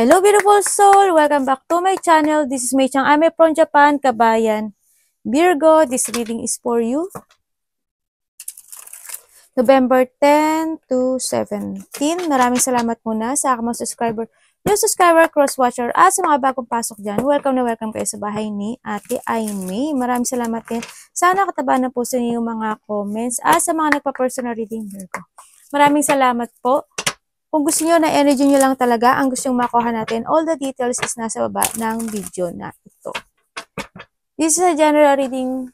Hello beautiful soul! Welcome back to my channel. This is Mei Chang. I'm from Japan, Kabayan. Virgo, this reading is for you. November 10 to 17. Maraming salamat muna sa aking mga subscriber, new subscriber, cross-watcher, at sa mga bagong pasok dyan. Welcome na welcome kayo sa bahay ni Ate Aimee. Maraming salamat din. Sana kataba na po sa inyo yung mga comments at sa mga nagpa-personal reading Virgo. Maraming salamat po. Kung gusto nyo na energy nyo lang talaga, ang gusto nyo makuha natin, all the details is nasa baba ng video na ito. This is a general reading,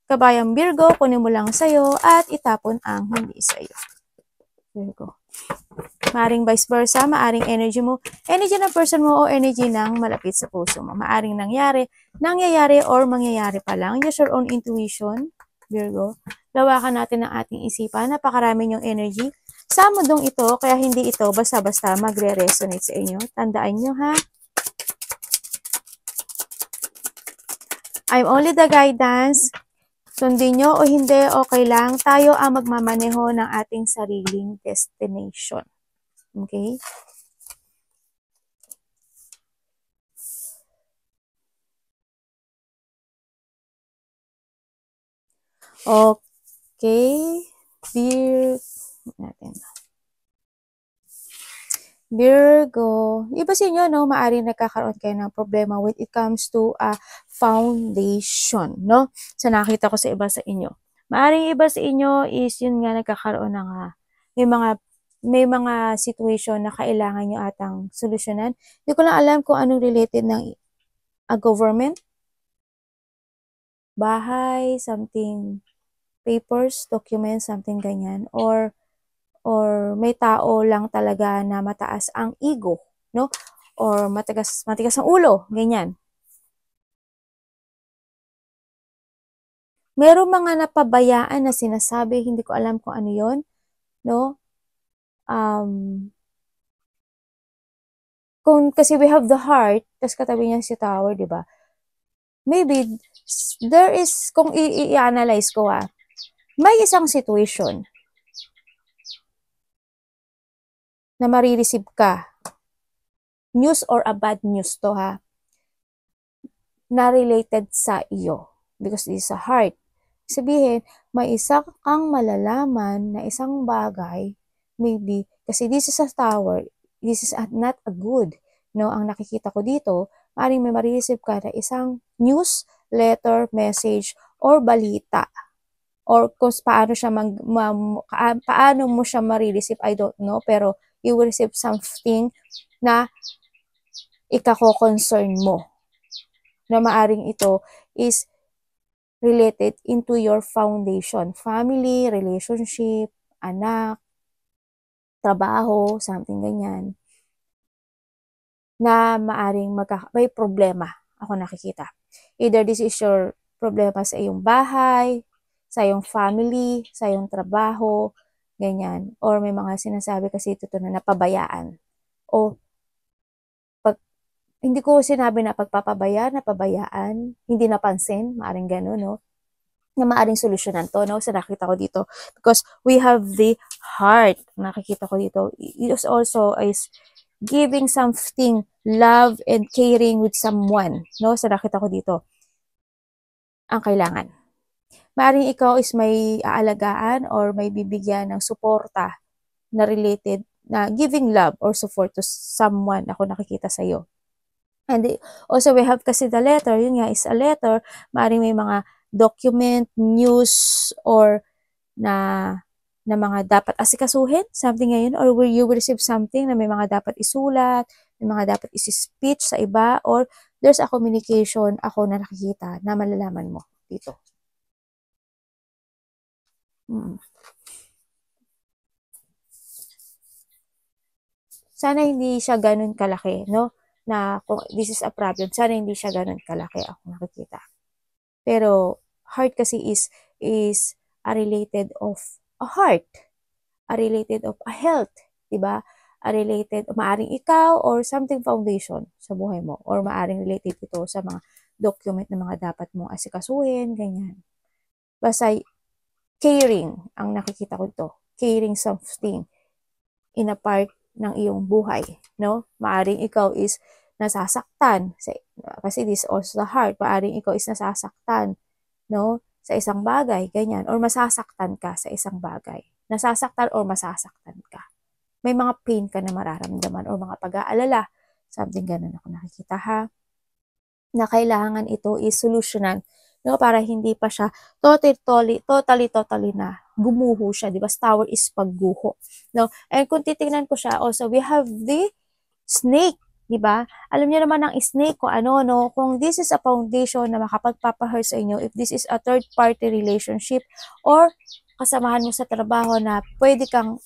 Kabayang Virgo, kunin mo lang sa'yo at itapon ang hindi sa'yo. Virgo. Maaring vice versa, maaring energy mo, energy ng person mo o energy ng malapit sa puso mo. Maaring nangyayari or mangyayari pa lang. Use your own intuition, Virgo. Lawakan natin ang ating isipan, napakarami yung energy sa mundong ito, kaya hindi ito basta-basta magre-resonate sa inyo. Tandaan nyo ha. I'm only the guidance. Sundin nyo o hindi, okay lang. Tayo ang magmamaneho ng ating sariling destination. Okay? Okay. Virgo, iba sa inyo, no? Maaaring nagkakaroon kayo ng problema when it comes to a foundation, no? So, nakita ko sa iba sa inyo. Maaaring iba sa inyo is yun nga nagkakaroon ng may mga situation na kailangan nyo atang solusyonan. Hindi ko lang alam kung anong related ng a government, bahay, something, papers, documents, something ganyan, or may tao lang talaga na mataas ang ego, no? Or matigas ang ulo, ganyan. Merong mga napabayaan na sinasabi, hindi ko alam kung ano 'yon, no? Kasi we have the heart, tas katabi niya si tower, di ba? Maybe there is, kung i-analyze ko may isang situation na marireceive ka, news or a bad news to na related sa iyo, because this is a heart. Sabihin, may isa kang malalaman na isang bagay, maybe, kasi this is a tower, this is not a good, no? Ang nakikita ko dito, maaaring may marireceive ka na isang news, letter, message, or balita, or kung paano mo siya marireceive, I don't know, pero you will receive something na ikako-concern mo, na maaring ito is related into your foundation, family, relationship, anak, trabaho, something ganyan, na maaring may problema ako nakikita. Either this is your problema sa iyong bahay, sa iyong family, sa iyong trabaho, ganyan. Or may mga sinasabi kasi ito na napabayaan. O hindi ko sinabi na napabayaan, hindi napansin, maaring gano'n, no? Na maaring solusyonan to, no? So, nakita ko dito. Because we have the heart. Nakikita ko dito. It is also is giving something, love and caring with someone, no? So, nakita ko dito. Ang kailangan. Maaring ikaw is may aalagaan or may bibigyan ng suporta na related, na giving love or support to someone ako nakikita sa iyo. And also, we have kasi the letter, yun nga is a letter, maaaring may mga document, news, or na mga dapat asikasuhin, something ngayon, or will you receive something na may mga dapat isulat, may mga dapat isi-speech sa iba, or there's a communication ako na nakikita na malalaman mo dito. Sana hindi siya ganun kalaki, no? Na kung this is a problem, sana hindi siya ganun kalaki ako nakikita. Pero heart kasi is a related of a heart, a related of a health, diba? A related, maaring ikaw or something foundation sa buhay mo, or maaring related ito sa mga document na mga dapat mong asikasuhin, ganyan. Basta caring ang nakikita ko ito, caring something in a part ng iyong buhay, no? Maaring ikaw is nasasaktan, kasi this is also the heart, maaring ikaw is nasasaktan, no? Sa isang bagay, ganyan, or masasaktan ka sa isang bagay. Nasasaktan or masasaktan ka. May mga pain ka na mararamdaman or mga pag-aalala, something ganun ako nakikita ha, na kailangan ito is solusyonan, no, para hindi pa siya totally na gumuho siya, di ba? Tower is pagguho, no? And kung titingnan ko siya, also we have the snake, di ba? Alam niyo naman ang snake kung ano, no? Kung this is a foundation na makapagpapahurt sa inyo, if this is a third party relationship or kasamahan mo sa trabaho na pwede kang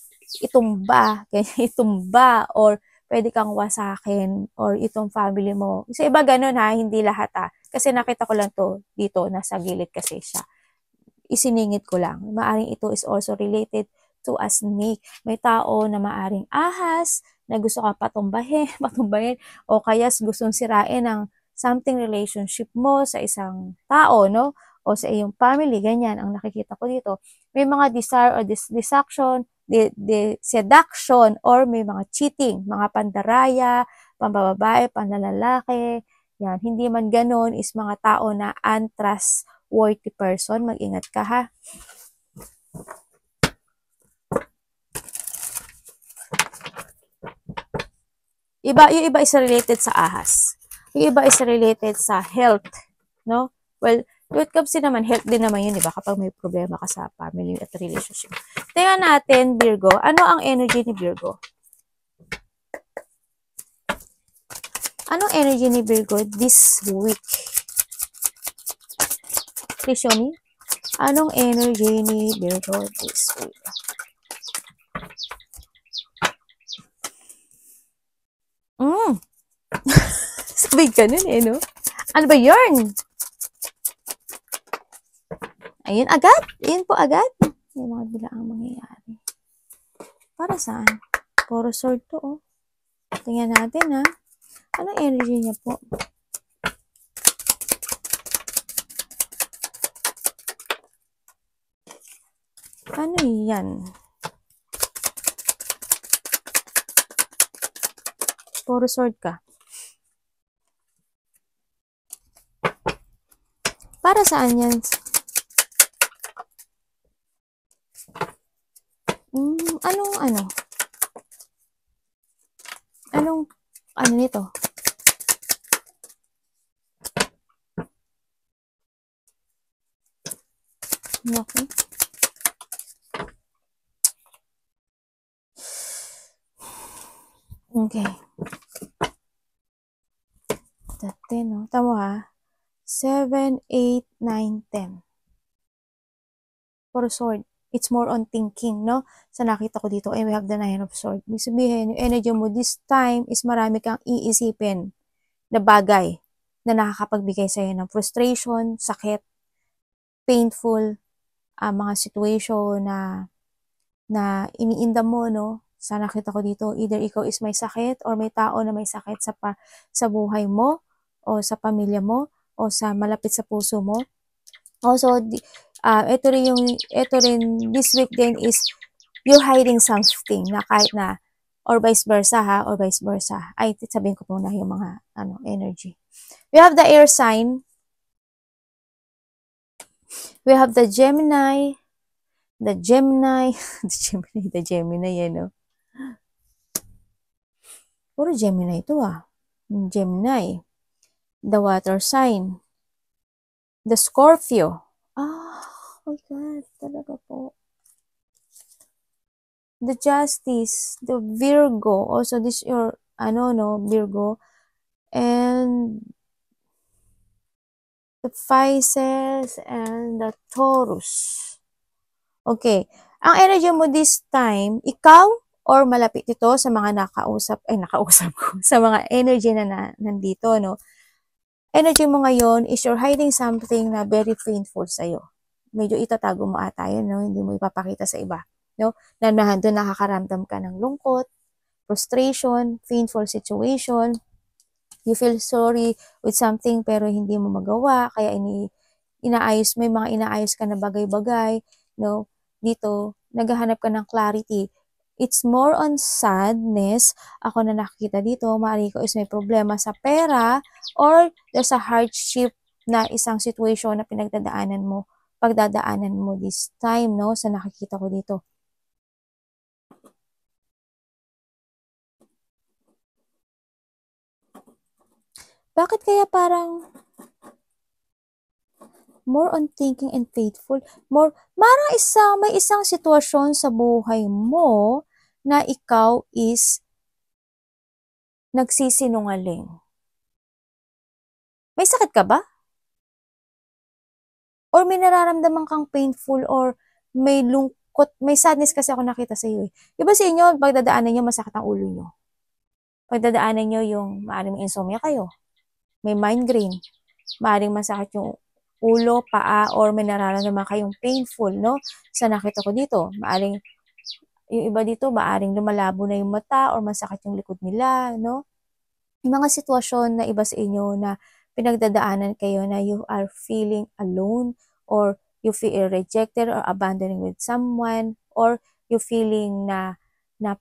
itumba, itumba, or pwede kang wasakin, or itong family mo. Sa iba ganun ha, hindi lahat ha. Kasi nakita ko lang to dito, nasa gilid kasi siya. Isiningit ko lang. Maaring ito is also related to a snake. May tao na maaring ahas, na gusto ka patumbahin, o kaya gustong sirain ng something relationship mo sa isang tao, no? O sa iyong family, ganyan ang nakikita ko dito. May mga desire or deception, seduction, or may mga cheating, mga pandaraya, pambababae, panlalalaki, yan. Hindi man ganon is mga tao na untrustworthy person. Mag-ingat ka ha. Yung iba is related sa ahas. Yung iba is related sa health, no? Well, when it comes to naman, health din naman yun, diba? Kapag may problema ka sa family at relationship. Tingnan natin, Virgo. Ano ang energy ni Virgo? Anong energy ni Virgo this week? Please show me. Anong energy ni Virgo this week? Sabay ka nun eh, no? Ano ba yun? Ayun, agad. Ayun po, agad. May mga bilaang mangyayari. Para saan? Puro sword to, oh. Tingnan natin, ha. Anong energy niya po? Ano yan? Puro sword ka. Para saan yan? Anong nito? Okay. Okay. Dati, no? Tama ha? 7, 8, 9, 10. For sword. It's more on thinking, no? Sa nakita ko dito, we have the 9 of sword. Ibig sabihin, yung energy mo this time is marami kang iisipin na bagay na nakakapagbigay sa'yo ng frustration, sakit, painful, mga situation na iniinda mo, no? Sa nakita ko dito, either ikaw is may sakit or may tao na may sakit sa buhay mo o sa pamilya mo o sa malapit sa puso mo. Also, ito rin this week din is you're hiding something na kahit na or vice versa ha, or vice versa. Ay, sabihin ko muna yung mga energy. We have the air sign. We have the Gemini, the Gemini, yan, no? Puro Gemini ito ah. Gemini. The water sign. The Scorpio. Oh my God, talaga po. The Justice, the Virgo. Also, this your, Virgo. And the Pisces and the Taurus. Okay. Ang energy mo this time, ikaw or malapit ito sa mga nakausap ko, sa mga energy na nandito, no? Energy mo ngayon is you're hiding something na very painful sa'yo. Medyo itatago mo ata yun, no? Hindi mo ipapakita sa iba, no? Doon nakakaramdam ka ng lungkot, frustration, painful situation. You feel sorry with something pero hindi mo magawa, kaya may mga inaayos ka na bagay-bagay, no? Dito, naghahanap ka ng clarity. It's more on sadness. Ako na nakikita dito, maaari ko is may problema sa pera or there's a hardship na isang situation na pagdadaanan mo this time, no? Sa nakikita ko dito. Bakit kaya parang more on thinking and faithful? May isang sitwasyon sa buhay mo na ikaw is nagsisinungaling. May sakit ka ba? Or may nararamdaman kang painful or may lungkot, may sadness kasi ako nakita sa iyo. Iba sa inyo, pagdadaanan nyo, masakit ang ulo nyo. Pagdadaanan nyo yung maaaring insomnia kayo. May migraine. Maaaring masakit yung ulo, paa, or may nararamdaman kayong painful, no? Sa nakita ko dito, maaaring, yung iba dito, maaaring lumalabo na yung mata or masakit yung likod nila, no? Yung mga sitwasyon na iba sa inyo na pinagdadaanan kayo na you are feeling alone or you feel rejected or abandoning with someone or you feeling na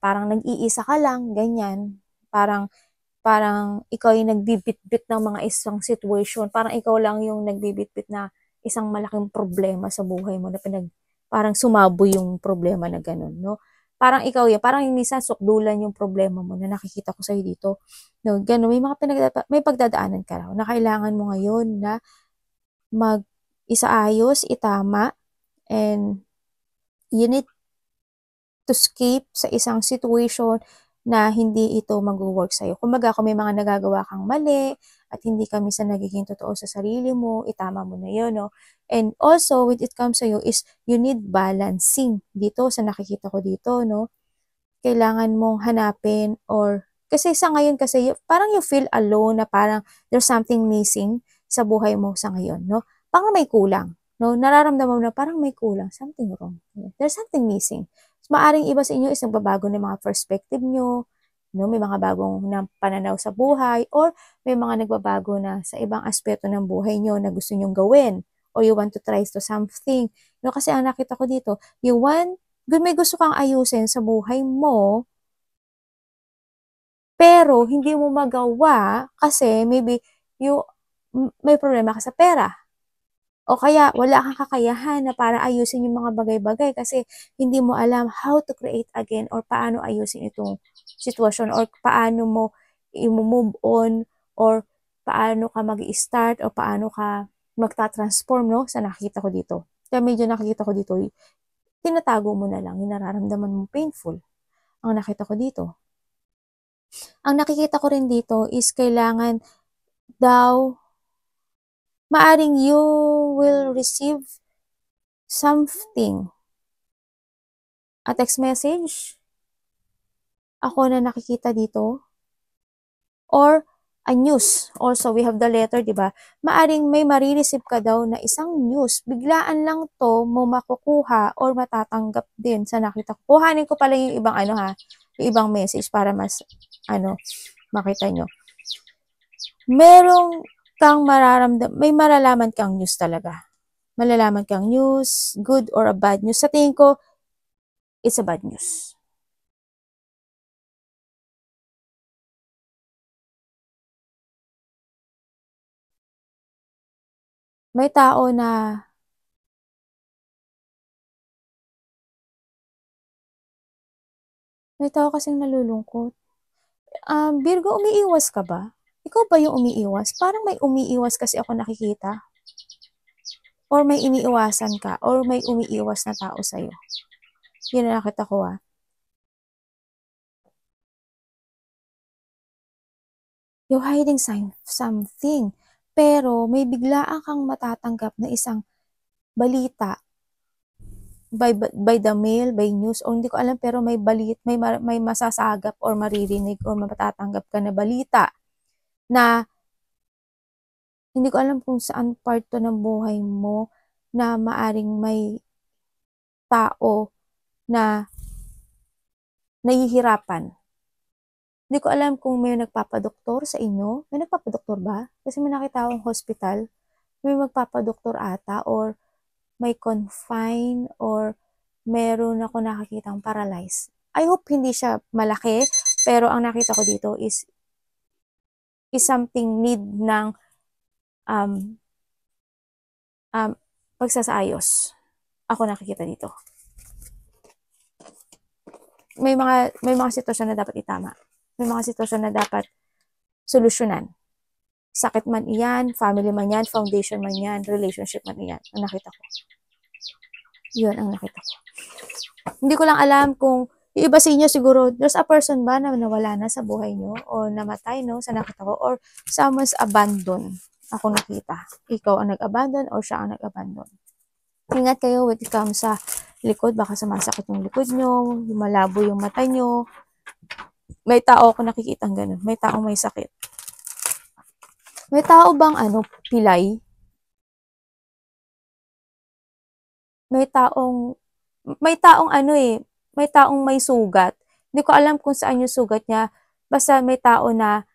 parang nag-iisa ka lang, ganyan. Parang ikaw yung nagbibitbit ng mga isang situation. Parang ikaw lang yung nagbibitbit na isang malaking problema sa buhay mo na parang sumaboy yung problema na ganun, no? Parang ikaw yan, parang yung minsan sukdulan yung problema mo na nakikita ko sa'yo dito. No, ganun, may pagdadaanan ka raw na kailangan mo ngayon na isaayos, itama, and you need to escape sa isang situation na hindi ito mag-work sa'yo. Kumbaga, kung may mga nagagawa kang mali at hindi ka minsan nagiging totoo sa sarili mo, itama mo na yun, no? And also, when it comes sa'yo is you need balancing dito sa nakikita ko dito, no? Kailangan mong hanapin kasi sa ngayon kasi parang you feel alone na parang there's something missing sa buhay mo sa ngayon, no? Parang may kulang, no? Nararamdaman mo na parang may kulang, something wrong. There's something missing. Maaring iba sa inyo is nagbabago ng mga perspective nyo, no? May mga bagong pananaw sa buhay, or may mga nagbabago na sa ibang aspeto ng buhay nyo na gusto nyong gawin, or you want to try to something. No? Kasi ang nakita ko dito, may gusto kang ayusin sa buhay mo, pero hindi mo magawa kasi maybe may problema ka sa pera. O kaya wala kang kakayahan na para ayusin yung mga bagay-bagay kasi hindi mo alam how to create again or paano ayusin itong sitwasyon or paano mo i-move on or paano ka mag-i-start o paano ka magta-transform, no? Sa nakikita ko dito. Kaya medyo nakikita ko dito, tinatago mo na lang, yung nararamdaman mo painful. Ang nakita ko dito. Ang nakikita ko rin dito is kailangan daw maaring you will receive something. A text message. Ako na nakikita dito. Or a news. Also, we have the letter, di ba? Maaring may marireceive ka daw na isang news. Biglaan lang to mo makukuha or matatanggap din sa nakita ko. Kuhanin ko pala yung ibang yung ibang message para mas makita nyo. May maralaman kang news talaga. Malalaman kang news, good or a bad news. Sa tingin ko, it's a bad news. May tao kasing nalulungkot. Virgo, umiiwas ka ba? Ikaw ba yung umiiwas? Parang may umiiwas kasi ako nakikita. Or may iniiwasan ka, or may umiiwas na tao sa'yo. Yun na nakita ko You're hiding something. Pero may biglaan kang matatanggap na isang balita by the mail, by news, o hindi ko alam, pero may masasagap or maririnig or matatanggap ka na balita na hindi ko alam kung saan part to ng buhay mo na maaring may tao na nahihirapan. Hindi ko alam kung may nagpapadoktor sa inyo. May nagpapadoktor ba? Kasi may nakita akong hospital. May magpapadoktor ata or may confine or meron ako nakakitang paralyzed. I hope hindi siya malaki, pero ang nakita ko dito is something need ng um, pagsasaayos. Ako nakikita dito. May mga sitwasyon na dapat itama. May mga sitwasyon na dapat solusyonan. Sakit man iyan, family man yan, foundation man yan, relationship man iyan. Ang nakita ko. Yun ang nakita ko. Hindi ko lang alam kung yung iba sa inyo siguro, there's a person ba na nawala na sa buhay nyo o namatay, no, sa nakita ko, or someone's abandoned. Ako nakita. Ikaw ang nag-abandon or siya ang nag-abandon. Ingat kayo when it comes sa likod. Baka sumasakit yung likod nyo, malabo yung mata nyo. May tao ako nakikita ng ganun. May taong may sakit. May tao bang pilay? May taong may taong may sugat. Hindi ko alam kung saan yung sugat niya. Basta may tao na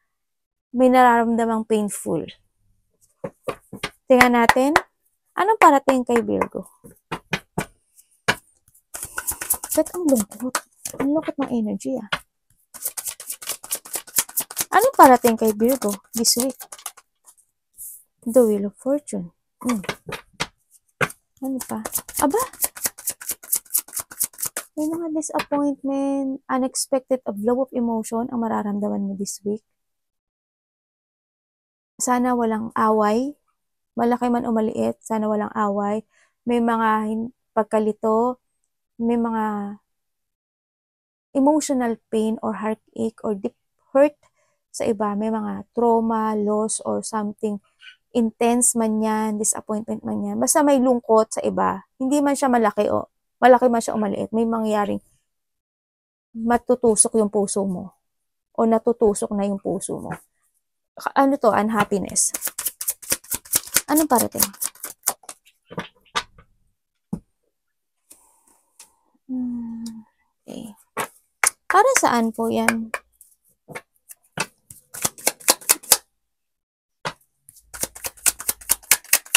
may nararamdamang painful. Tingnan natin. Anong parating kay Virgo? Ba't ang lungkot? Ang lungkot ng energy, ah. Anong parating kay Virgo this week? The Wheel of Fortune. Ano pa? Aba! May mga disappointment, unexpected blow of emotion ang mararamdaman mo this week. Sana walang away. Malaki man o maliit, sana walang away. May mga pagkalito, may mga emotional pain or heartache or deep hurt sa iba. May mga trauma, loss, or something intense man yan, disappointment man yan. Basta may lungkot sa iba. Hindi man siya malaki man siya o maliit. May mangyaring matutusok yung puso mo o natutusok na yung puso mo. Ano to? Unhappiness. Anong parating? Okay. Para saan po yan?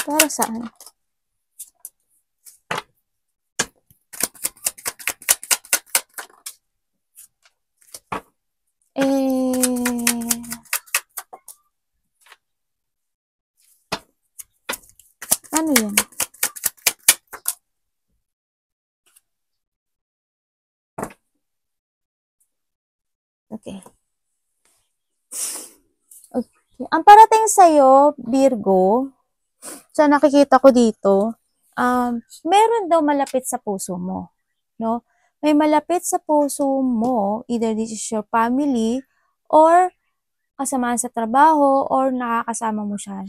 Para saan? Ano yan? Okay. Okay. Ang parating sa'yo, Virgo, sa nakikita ko dito, meron daw malapit sa puso mo. No? May malapit sa puso mo, either this is your family, or kasamaan sa trabaho, or nakakasama mo siya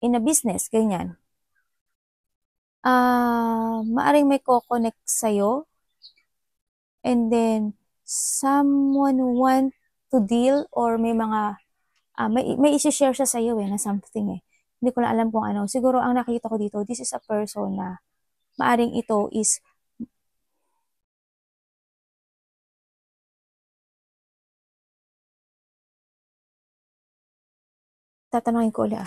in a business, ganyan. Maaring may ko-connect sa'yo, and then someone want to deal, or may mga may isi-share siya sa'yo na something eh. Hindi ko na alam kung ano. Siguro ang nakita ko dito, this is a person na maaring ito is tatanungin ko ulit.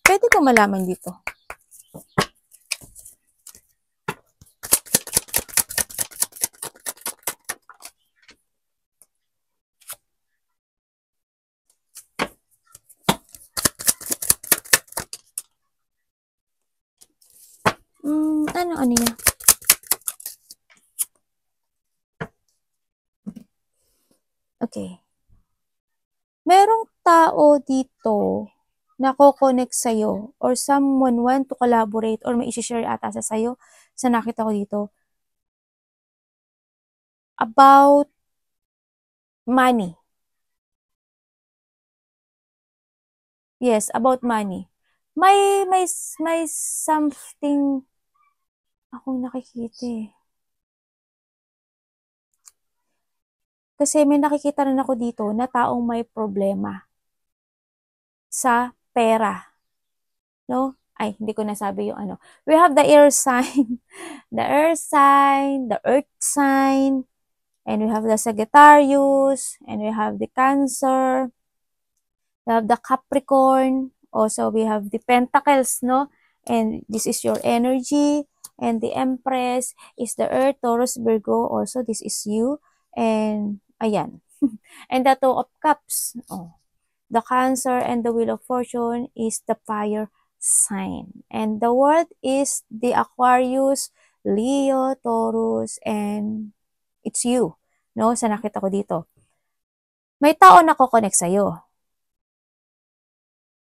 Pwede ko malaman dito. Ano niya? Okay. Merong tao dito na ko-connect sa'yo or someone want to collaborate or may isi-share ata sa sa'yo sa nakita ko dito about money. Yes, about money. May something akong nakikita eh. Kasi may nakikita rin ako dito na taong may problema sa pera. No? Ay, hindi ko nasabi yung ano. We have the air sign, the earth sign, the earth sign, and we have the Sagittarius, and we have the Cancer, we have the Capricorn, also we have the Pentacles, no? And this is your energy. And the Empress is the Earth, Taurus, Virgo. Also, this is you. And, ayan. And the Two of Cups. Oh. The Cancer and the Wheel of Fortune is the fire sign. And the World is the Aquarius, Leo, Taurus, and it's you. No? Sa nakita ko dito. May tao na ko-connect sa'yo.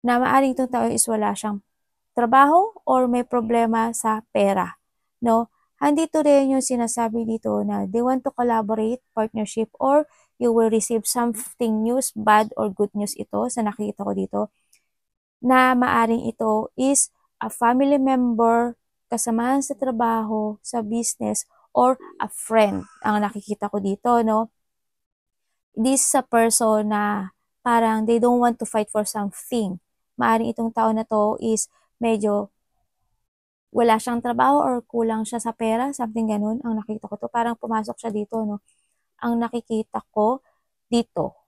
Na maaaring itong tao is wala siyang trabaho or may problema sa pera. No? Andito rin yung sinasabi dito na they want to collaborate, partnership, or you will receive something news, bad or good news ito sa nakikita ko dito. Na maaring ito is a family member, kasamahan sa trabaho, sa business, or a friend ang nakikita ko dito, no? This is a person na parang they don't want to fight for something. Maaring itong tao na to is medyo wala siyang trabaho or kulang siya sa pera, something ganun ang nakita ko to. Parang pumasok siya dito, no? Ang nakikita ko dito.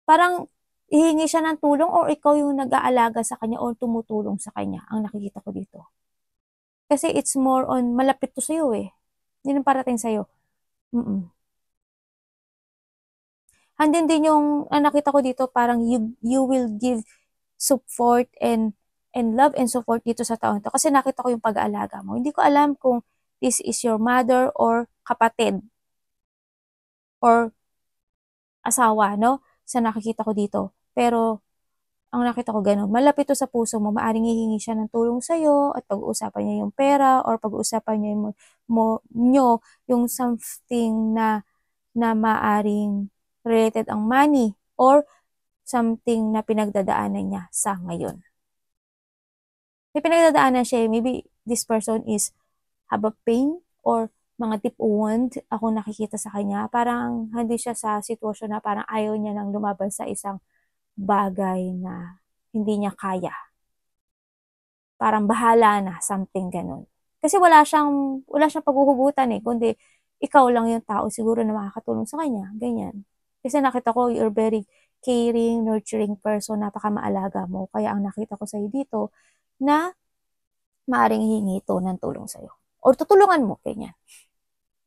Parang hihingi siya ng tulong or ikaw yung nag-aalaga sa kanya or tumutulong sa kanya. Ang nakikita ko dito. Kasi it's more on malapit to sa'yo eh. Hindi nang parating sa'yo. Andin din yung nakita ko dito parang you will give support and love and support dito sa taon to. Kasi nakita ko yung pag-aalaga mo. Hindi ko alam kung this is your mother or kapatid or asawa, no? Sa nakikita ko dito. Pero ang nakita ko gano'n, malapit to sa puso mo, maaring hihingi siya ng tulong sa'yo at pag-uusapan niya yung pera or pag-uusapan niya yung something na maaring related ang money or something na pinagdadaanan niya sa ngayon. May pinagdadaanan siya, maybe this person is have a pain or mga deep wound ako nakikita sa kanya. Parang hindi siya sa sitwasyon na parang ayaw niya nang lumaban sa isang bagay na hindi niya kaya. Parang bahala na, something ganun. Kasi wala siyang paghuhugutan eh, kundi ikaw lang yung tao siguro na makakatulong sa kanya, ganyan. Kasi nakita ko, you're very caring, nurturing person, napaka-maalaga mo. Kaya ang nakita ko sa'yo dito, na maaring hingi ito ng tulong sa'yo. Or tutulungan mo, ganyan.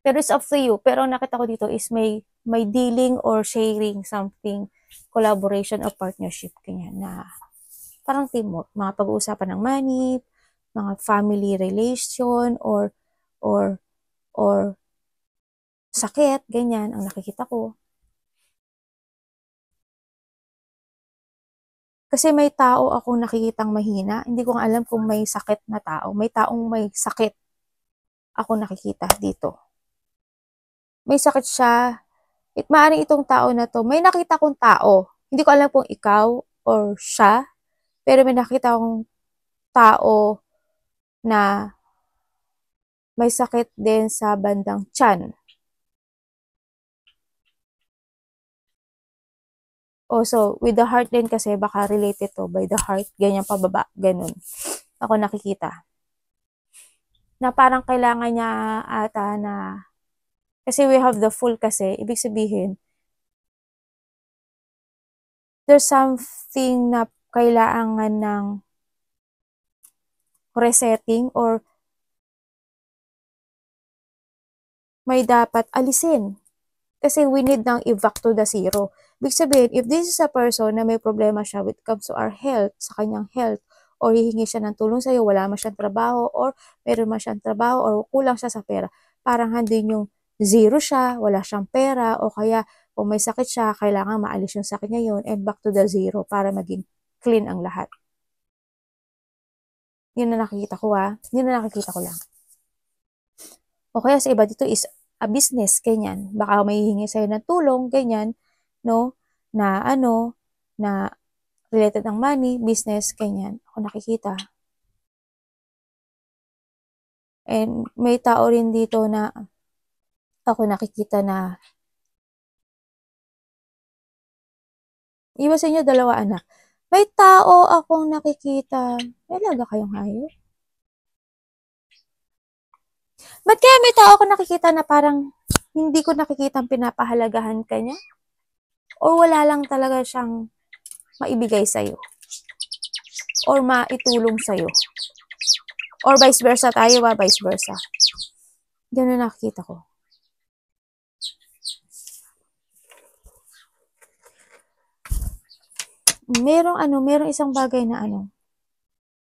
Pero it's up to you. Pero ang nakita ko dito is may dealing or sharing something, collaboration or partnership, ganyan, na parang teamwork. Mga pag-uusapan ng money, mga family relation, or sakit, ganyan, ang nakikita ko. Kasi may tao akong nakikitang mahina. Hindi ko alam kung may sakit na tao. May taong may sakit ako nakikita dito. May sakit siya. Maaaring itong tao na to, may nakita kong tao. Hindi ko alam kung ikaw or siya. Pero may nakita akong tao na may sakit din sa bandang tiyan. Also, with the heart din kasi baka related to by the heart, ganyan pababa, ganun. Ako nakikita. Na parang kailangan niya ata na, kasi we have the full kasi, ibig sabihin, there's something na kailangan ng resetting or may dapat alisin. Kasi we need ng i-back to the zero. Ibig sabihin, if this is a person na may problema siya when it comes to our health, sa kanyang health, or hihingi siya ng tulong sa'yo, wala man siyang trabaho, or meron man siyang trabaho, or kulang siya sa pera, parang handin yung zero siya, wala siyang pera, o kaya kung may sakit siya, kailangan maalis yung sakit niya yun, and back to the zero para maging clean ang lahat. Yun na nakikita ko yun na nakikita ko lang. O kaya sa iba dito is a business, ganyan. Baka may hihingi sa'yo ng tulong, ganyan, no? Na na related ng money, business, ganyan. Ako nakikita. And may tao rin dito na ako nakikita na iba sa inyo, 2 anak. May tao akong nakikita. May alaga kayong hayop? Ba't kaya may tao akong nakikita na parang hindi ko nakikita pinapahalagahan ka niya? O wala lang talaga siyang maibigay sa'yo? or maitulong sa'yo. Or vice versa tayo ba? Vice versa. Ganun nakikita ko. Merong isang bagay na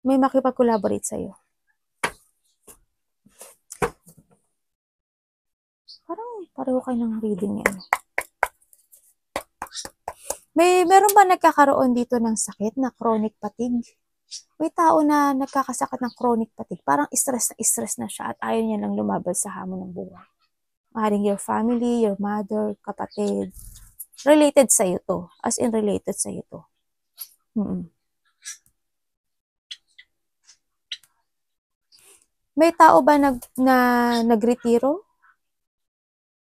may makipag-collaborate sa'yo. Parang pareho kayo ng reading niya. Meron ba nagkakaroon dito ng sakit na chronic fatigue? May tao na nagkakasakit ng chronic fatigue. Parang stress na siya at ayaw niya lang lumabas sa hamon ng buhay. Maaaring your family, your mother, kapatid. Related sa'yo to. As in related sa'yo to. May tao ba nagretiro?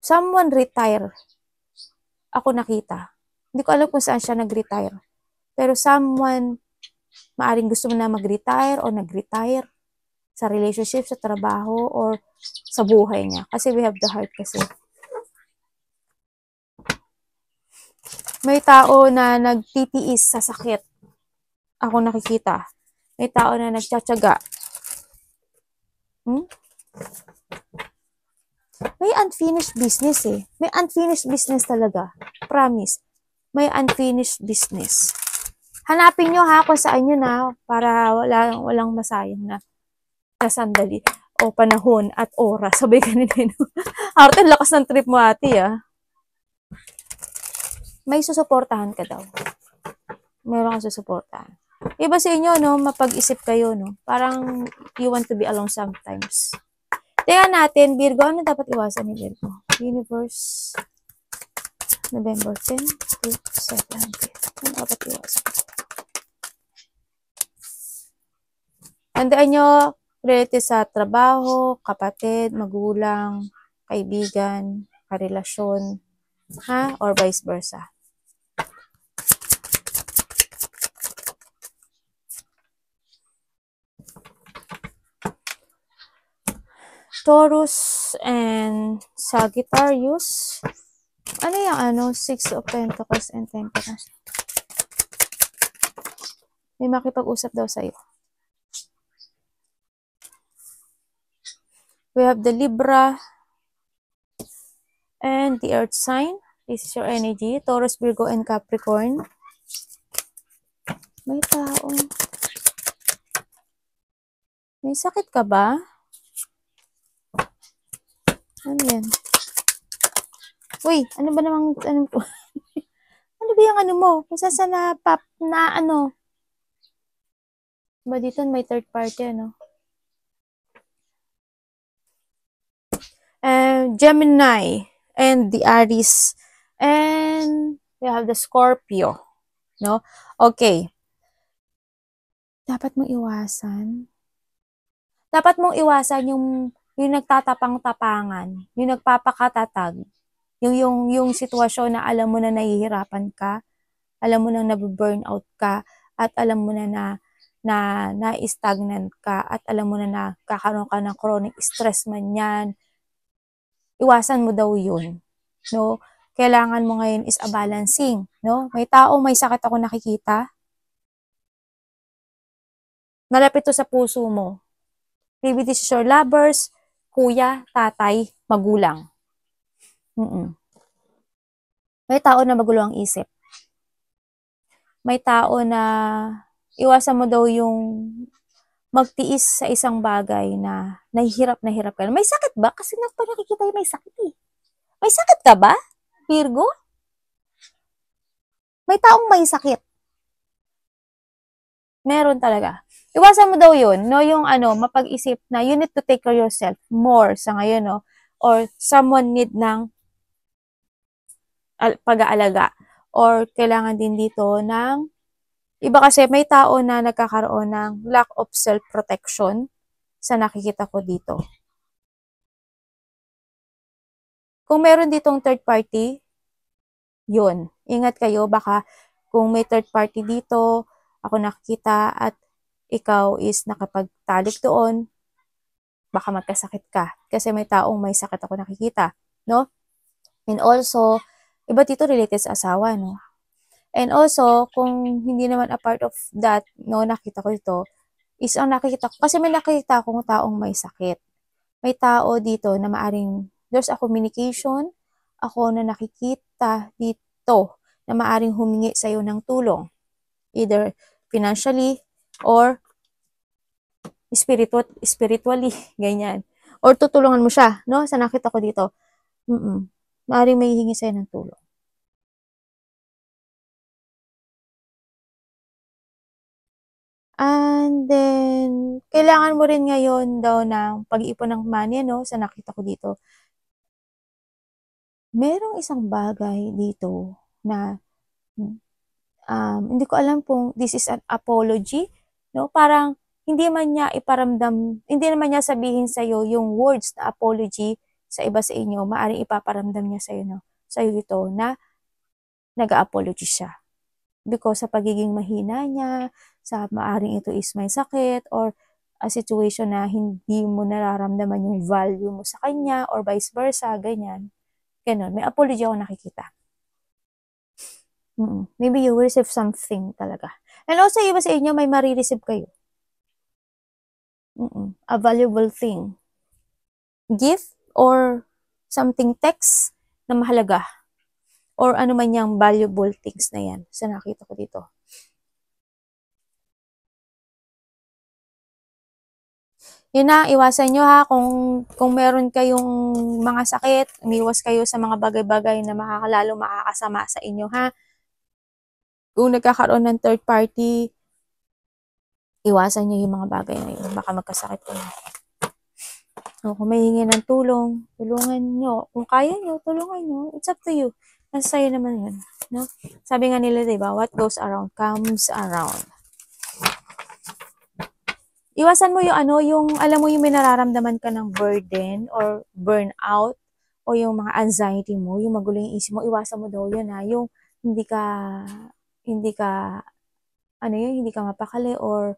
Someone retire. Ako nakita. Hindi ko alam kung saan siya nag-retire. Pero someone, maaring gusto mo na mag-retire o nag-retire sa relationship, sa trabaho, or sa buhay niya. Kasi we have the heart kasi. May tao na nagtitiis sa sakit. Ako nakikita. May tao na nagtsatsaga. May unfinished business eh. May unfinished business talaga. Promise. May unfinished business. Hanapin nyo ha kung saan yun ha, para walang masayang na sandali o panahon at oras. Sabay ka nila. Arte, lakas ng trip mo ate ah. May susuportahan ka daw. Meron kang susuportahan. Iba sa inyo, no? Mapag-isip kayo, no? Parang you want to be alone sometimes. Tingnan natin, Virgo, ano dapat iwasan ni Virgo? Universe, November 10 to 17. Ano dapat iwasan? Tandaan nyo, related sa trabaho, kapatid, magulang, kaibigan, karelasyon, ha? Or vice versa. Taurus and Sagittarius. Ano yung 6 of Pentacles and Pentacles? May makipag-usap daw sa'yo. We have the Libra and the Earth sign. This is your energy. Taurus, Virgo, and Capricorn. May tao. May sakit ka ba? Ano yan? Uy, ano ba namang, ano ba yung mo? Kung saan ba dito may third party, Gemini and the Aries and we have the Scorpio, no? Okay. Dapat mong iwasan yung nagtatapang-tapangan, yung nagpapakatatag, yung sitwasyon na alam mo na nahihirapan ka, alam mo na nabu-burnout ka, at alam mo na na-stagnant ka, at alam mo na nakakaroon ka ng chronic stress man yan. Iwasan mo daw yun, no? Kailangan mo ngayon is a balancing, no? May tao, may sakit ako nakikita. Malapit to sa puso mo. Maybe this is your lovers, kuya, tatay, magulang. May tao na magulo ang isip. May tao na iwasan mo daw yung magtiis sa isang bagay na nahihirap ka. May sakit ba? Kasi nakikita yung may sakit eh. May sakit ka ba, Virgo? May taong may sakit. Meron talaga. Iwasan mo daw yun, no? Yung mapag-isip na you need to take care of yourself more sa ngayon, no? Or someone need ng pag-aalaga. Or kailangan din dito ng iba kasi may tao na nagkakaroon ng lack of self-protection sa nakikita ko dito. Kung meron ditong third party, yun. Ingat kayo, baka kung may third party dito, ako nakikita at ikaw is nakapagtalik doon, baka magkasakit ka. Kasi may taong may sakit ako nakikita, no? And also, iba dito related sa asawa, no? And also, kung hindi naman a part of that, no, nakita ko ito, is ang nakikita ko, kasi may nakikita akong taong may sakit. May tao dito na maaring, there's a communication, ako na nakikita dito, na maaring humingi sa'yo ng tulong. Either financially, or spiritually, ganyan. Or tutulungan mo siya, no? Sa nakita ko dito. Maaring may hihingi sa'yo ng tulong. And then, kailangan mo rin ngayon daw ng pag-iipon ng money, no? Sa nakita ko dito. Merong isang bagay dito na hindi ko alam kung this is an apology, no? Parang hindi man niya iparamdam, hindi naman niya sabihin sa'yo yung words na apology sa iba sa inyo, maaaring ipaparamdam niya sa'yo, no? Sa'yo ito na nag-apology siya. Because sa pagiging mahina niya, sa maaring ito is may sakit, or a situation na hindi mo nararamdaman yung value mo sa kanya, or vice versa, ganyan. Ganon. May apology ako nakikita. Maybe you will receive something talaga. And also, iba sa inyo, may marireceive kayo. A valuable thing. Gift or something text na mahalaga. Or ano man yung valuable things na yan. Sa nakita ko dito. Yun na, iwasan nyo ha, kung meron kayong mga sakit, umiwas kayo sa mga bagay-bagay na makakasama sa inyo ha. Kung nagkakaroon ng third party, iwasan nyo yung mga bagay na yun. Baka magkasakit kayo. So, kung may hingi ng tulong, tulungan nyo. Kung kaya nyo, tulungan nyo. It's up to you. Nasa sa'yo naman yun. No? Sabi nga nila, diba, what goes around comes around. Iwasan mo yung alam mo yung may nararamdaman ka ng burden or burnout o yung mga anxiety mo, yung magulo yung isip mo, iwasan mo daw yun ha. Yung hindi ka mapakali or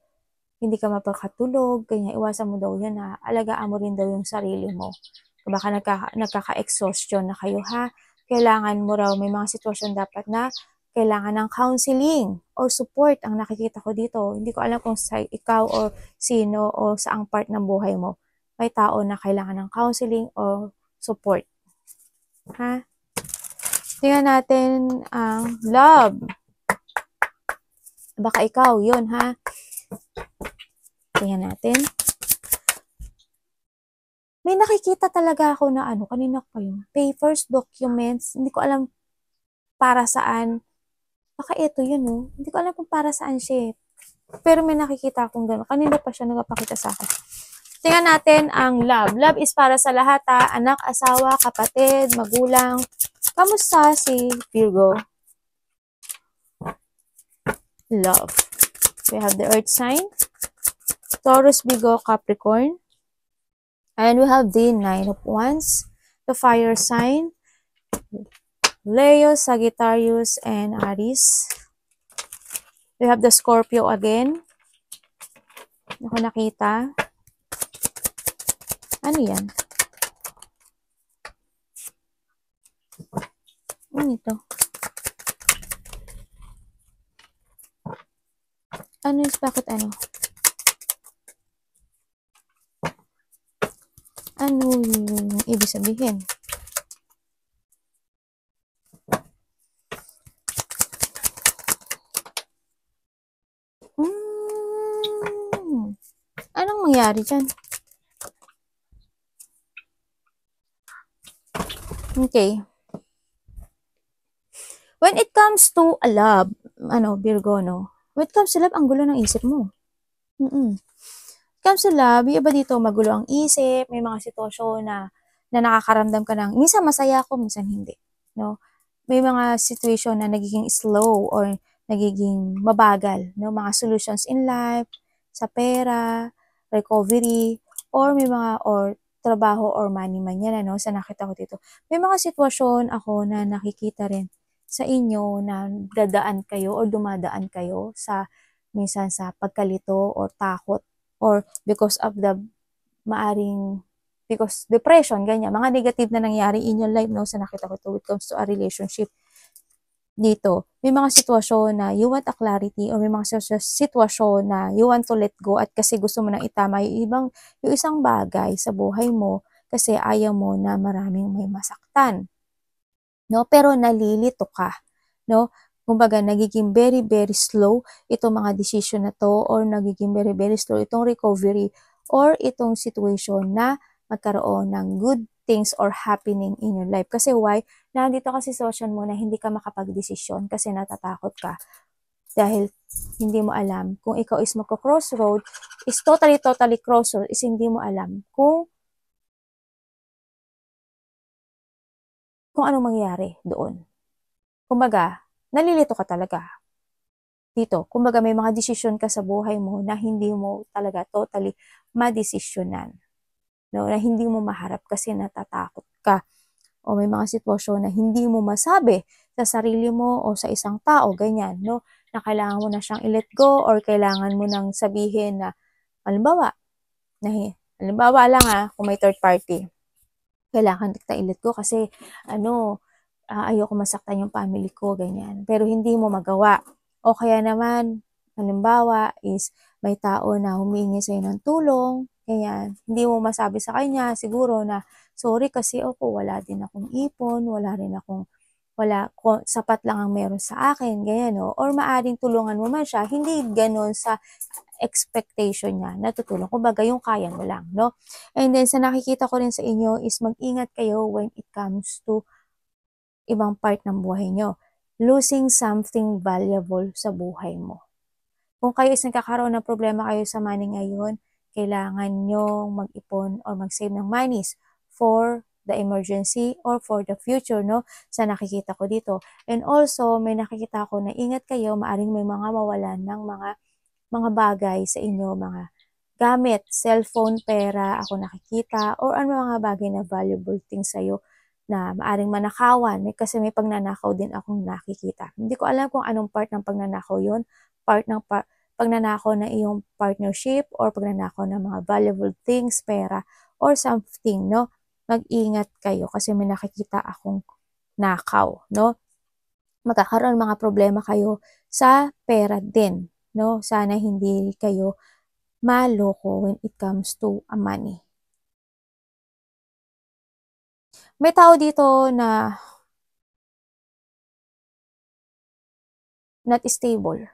hindi ka mapakatulog, kanya iwasan mo daw yan ha. Alagaan mo rin daw yung sarili mo. Baka nagkaka-exhaustion na kayo ha. Kailangan mo raw, may mga sitwasyon dapat na kailangan ng counseling or support ang nakikita ko dito. Hindi ko alam kung sa ikaw or sino o saang part ng buhay mo. May tao na kailangan ng counseling or support. Ha? Tingnan natin ang love. Baka ikaw, yun ha. Tingnan natin. May nakikita talaga ako na kanina pa yun. Papers, documents, hindi ko alam para saan. Baka ito yun, no? Hindi ko alam kung para saan siya. Pero may nakikita akong gano'n. Kanina pa siya nagpapakita sa akin. Tingnan natin ang love. Love is para sa lahat, ha? Anak, asawa, kapatid, magulang. Kamusta si Virgo? Love. We have the earth sign. Taurus, Virgo, Capricorn. And we have the 9 of Wands. The fire sign. Leo, Sagittarius, and Aries. We have the Scorpio again. Ako nakita. Ano yan? Ano ito? Ano yung bakit ano? Ano yung ibig sabihin? Anong mangyari dyan? Okay. When it comes to a love, Virgo, no? When it comes to love, ang gulo ng isip mo. When it comes to love, yung iba dito, magulo ang isip, may mga sitwasyon na nakakaramdam ka ng, minsan masaya ako, minsan hindi. No? May mga situation na nagiging slow or nagiging mabagal. No? Mga solutions in life, sa pera, recovery, or may mga, or trabaho or money man yan, sa nakita ko dito. May mga sitwasyon ako na nakikita rin sa inyo na dadaan kayo or dumadaan kayo sa minsan sa pagkalito or takot or because of the because depression, ganyan. Mga negative na nangyari in your life, sa nakita ko to when it comes to a relationship dito. may mga sitwasyon na you want a clarity or may mga sitwasyon na you want to let go at kasi gusto mo nang itama yung isang bagay sa buhay mo kasi ayaw mo na maraming may masaktan. No? Pero nalilito ka. No? Kumbaga, nagiging very, very slow itong mga decision na to or nagiging very, very slow itong recovery or itong situation na magkaroon ng good things or happening in your life. Kasi why? Nandito kasi situation mo na hindi ka makapag-desisyon kasi natatakot ka. Dahil hindi mo alam kung ikaw is magko-crossroad, is totally crossroad, is hindi mo alam kung anong mangyayari doon. Kumbaga, nalilito ka talaga dito. Kumbaga, may mga desisyon ka sa buhay mo na hindi mo talaga totally madesisyonan. No? Na hindi mo maharap kasi natatakot ka. O may mga sitwasyon na hindi mo masabi sa sarili mo o sa isang tao, ganyan, no? Na kailangan mo na siyang i-let go or kailangan mo nang sabihin na, halimbawa lang kung may third party, kailangan kita i-let go kasi ayoko masaktan yung family ko, ganyan. Pero hindi mo magawa. O kaya naman, halimbawa is may tao na humingi sa'yo ng tulong, ganyan. Hindi mo masabi sa kanya siguro na, sorry kasi wala din akong ipon, sapat lang ang meron sa akin, ganyan, no? Or maaring tulungan mo man siya, hindi ganon sa expectation niya na tutulong. Kumbaga, yung kaya mo lang, no? And then, sa nakikita ko rin sa inyo is mag-ingat kayo when it comes to ibang part ng buhay nyo. Losing something valuable sa buhay mo. Kung kayo is nagkakaroon ng problema kayo sa money ngayon, kailangan nyo mag-ipon or mag-save ng monies for the emergency or for the future, no? Sa nakikita ko dito. And also, may nakikita ko na ingat kayo, maaring may mga mawalan ng mga bagay sa inyo, mga gamit, cellphone, pera, ako nakikita, or ano mga bagay na valuable things sa'yo na maaring manakawan. Kasi may pagnanakaw din akong nakikita. Hindi ko alam kung anong part ng pagnanakaw yun. Part ng pagnanakaw na iyong partnership or pagnanakaw ng mga valuable things, pera, or something, no? Mag-ingat kayo kasi may nakikita akong nakaw, no? Magkakaroon mga problema kayo sa pera din, no? Sana hindi kayo maloko when it comes to money. May tao dito na not stable.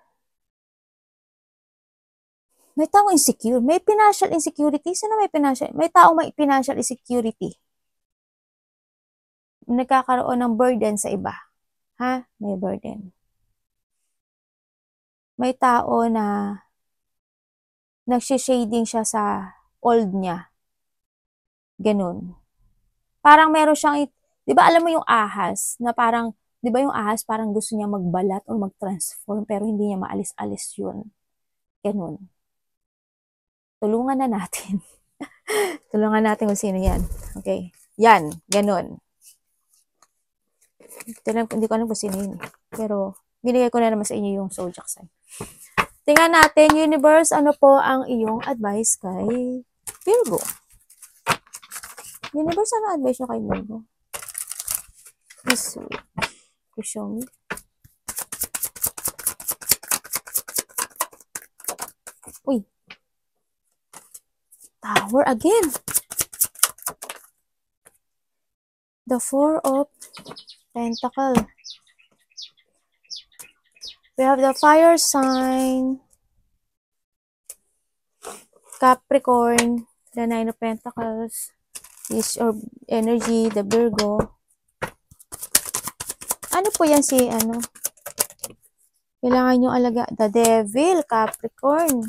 May tao insecure. May financial insecurity. Sino may financial? May tao may financial insecurity. Nagkakaroon ng burden sa iba. Ha? May burden. May tao na nagsishading siya sa old niya. Ganun. Parang meron siyang, di ba alam mo yung ahas, na parang, di ba yung ahas parang gusto niya magbalat o mag-transform pero hindi niya maalis-alis yun. Ganun. Tulungan na natin. Tulungan natin kung sino yan. Okay. Yan. Ganun. Hindi ko alam kung sino yun. Pero, binigay ko na naman sa inyo yung zodiac sign. Tingnan natin, universe, ano po ang iyong advice kay Virgo? Universe, ano advice nyo kay Virgo? Please show me. Uy. Tower again. The Four of Pentacles. We have the fire sign, Capricorn, the Nine of Pentacles, is your energy, the Virgo. Ano po yan kailangan nyo alaga, the Devil, Capricorn.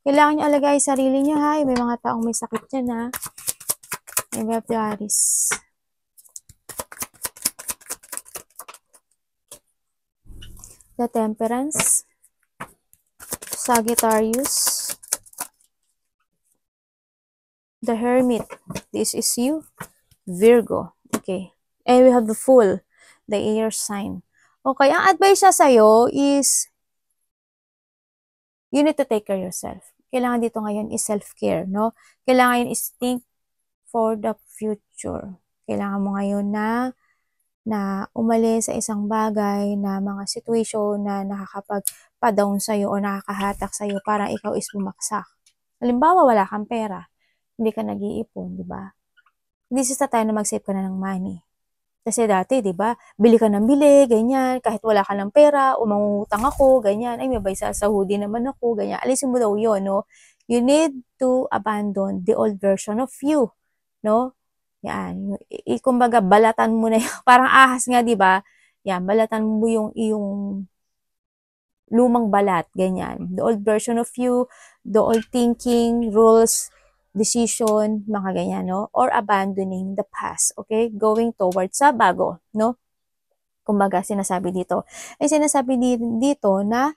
Kailangan nyo alagay sarili nyo, ha? May mga taong may sakit dyan, ha? We have the Aries. The Temperance, Sagittarius, the Hermit, this is you, Virgo, okay, and we have the Fool, the air sign. Okay, ang advice niya sa'yo is, you need to take care of yourself. Kailangan dito ngayon is self-care, no? Kailangan yun is think for the future. Kailangan mo ngayon na na umalis sa isang bagay na mga situation na nakakapag-pa-down sa'yo o nakakahatak sa'yo para ikaw is bumaksak. Halimbawa, wala kang pera, hindi ka nag-iipon, di ba? This is the time na mag-save ka na ng money. Kasi dati, di ba, bili ka ng bili, ganyan, kahit wala ka ng pera, o mangungutang ako, ganyan, ay may bay sasahudi naman ako, ganyan. Alisin mo daw yun, no? You need to abandon the old version of you, no? Yan. Kumbaga, balatan mo na yung, parang ahas nga, di ba? Yan, balatan mo yung iyong lumang balat, ganyan. The old version of you, the old thinking, rules, decision, mga ganyan, no? Or abandoning the past, okay? Going towards sa bago, no? Kumbaga, sinasabi dito. Ay sinasabi dito na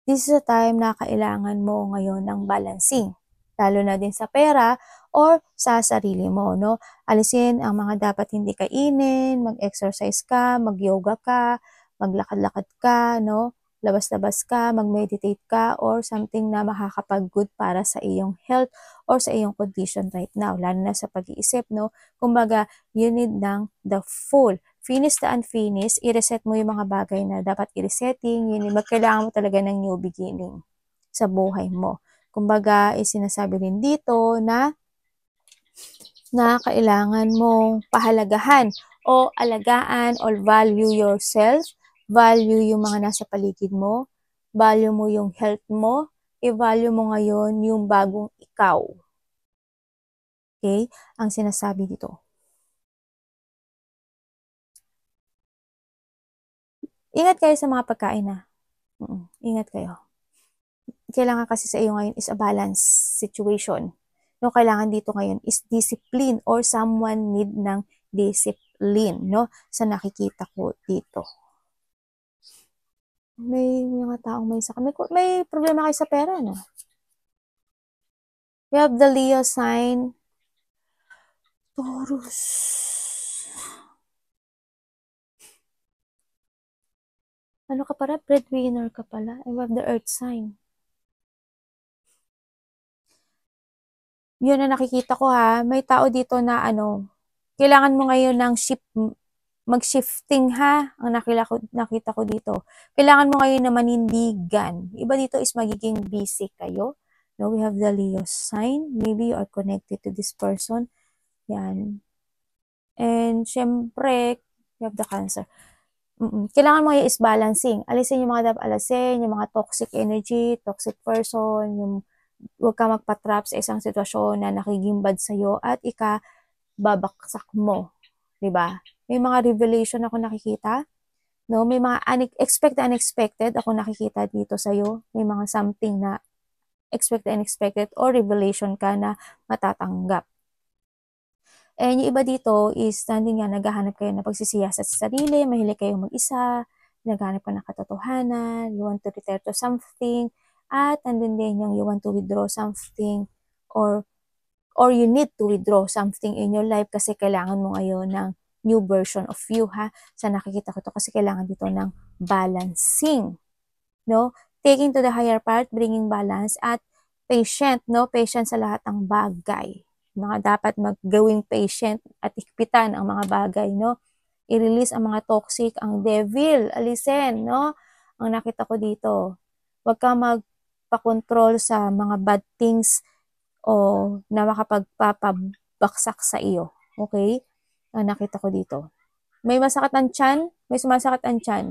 this is a time na kailangan mo ngayon ng balancing. Lalo na din sa pera or sa sarili mo, no? Alisin ang mga dapat hindi kainin, mag-exercise ka, mag-yoga ka, maglakad-lakad ka, no? Labas-labas ka, mag-meditate ka, or something na makakapag-good para sa iyong health or sa iyong condition right now, lalo na sa pag-iisip, no? Kumbaga, you need ng the full, finish the unfinished, i-reset mo yung mga bagay na dapat i-resetting, yun, kailangan mo talaga ng new beginning sa buhay mo. Kumbaga, sinasabi rin dito na kailangan mong pahalagahan o alagaan or value yourself, value yung mga nasa paligid mo, value mo yung health mo, i-value mo ngayon yung bagong ikaw. Okay? Ang sinasabi dito. Ingat kayo sa mga pagkain na. Ingat kayo. Kailangan kasi sa iyo ngayon is a balance situation. No, kailangan dito ngayon is discipline or someone need ng discipline, no? Sa nakikita ko dito. May mga taong may problema kayo sa pera, no? We have the Leo sign. Taurus. Ano ka pala? Breadwinner ka pala. I have the Earth sign. Yun na nakikita ko ha. May tao dito na kailangan mo ngayon ng mag-shifting ha. Ang nakita ko dito. Kailangan mo ngayon na manindigan. Iba dito is magiging busy kayo. No, we have the Leo sign. Maybe you are connected to this person. Yan. And syempre, we have the Cancer. Kailangan mo ngayon is balancing. Alisin yung mga alisin, yung mga toxic energy, toxic person, yung huwag ka magpa-trap sa isang sitwasyon na nakigimbad sa'yo at babaksak mo. Diba? May mga revelation ako nakikita. No? May mga unexpected ako nakikita dito sa'yo. May mga something na unexpected or revelation ka na matatanggap. And yung iba dito is nandun nga, naghahanap kayo na pagsisiyasat sa sarili, mahilig kayong mag-isa, naghahanap ka ng katotohanan, you want to return to something, at nandun din yung you want to withdraw something or you need to withdraw something in your life kasi kailangan mo ngayon ng new version of you ha. Sa nakikita ko to kasi kailangan dito ng balancing. No? Taking to the higher part, bringing balance at patient, no? Patient sa lahat ng bagay. Mga dapat maggawing patient at ikpitan ang mga bagay, no? I-release ang mga toxic, ang devil, alisin, no? Ang nakita ko dito. Huwag ka magpakontrol sa mga bad things o na makapagpapabaksak sa iyo. Okay? Ang nakita ko dito. May masakit ang tiyan, may sumasakit ang tiyan.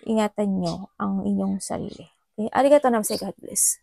Ingatan nyo ang inyong sarili. Okay? Arigato namasay, God bless.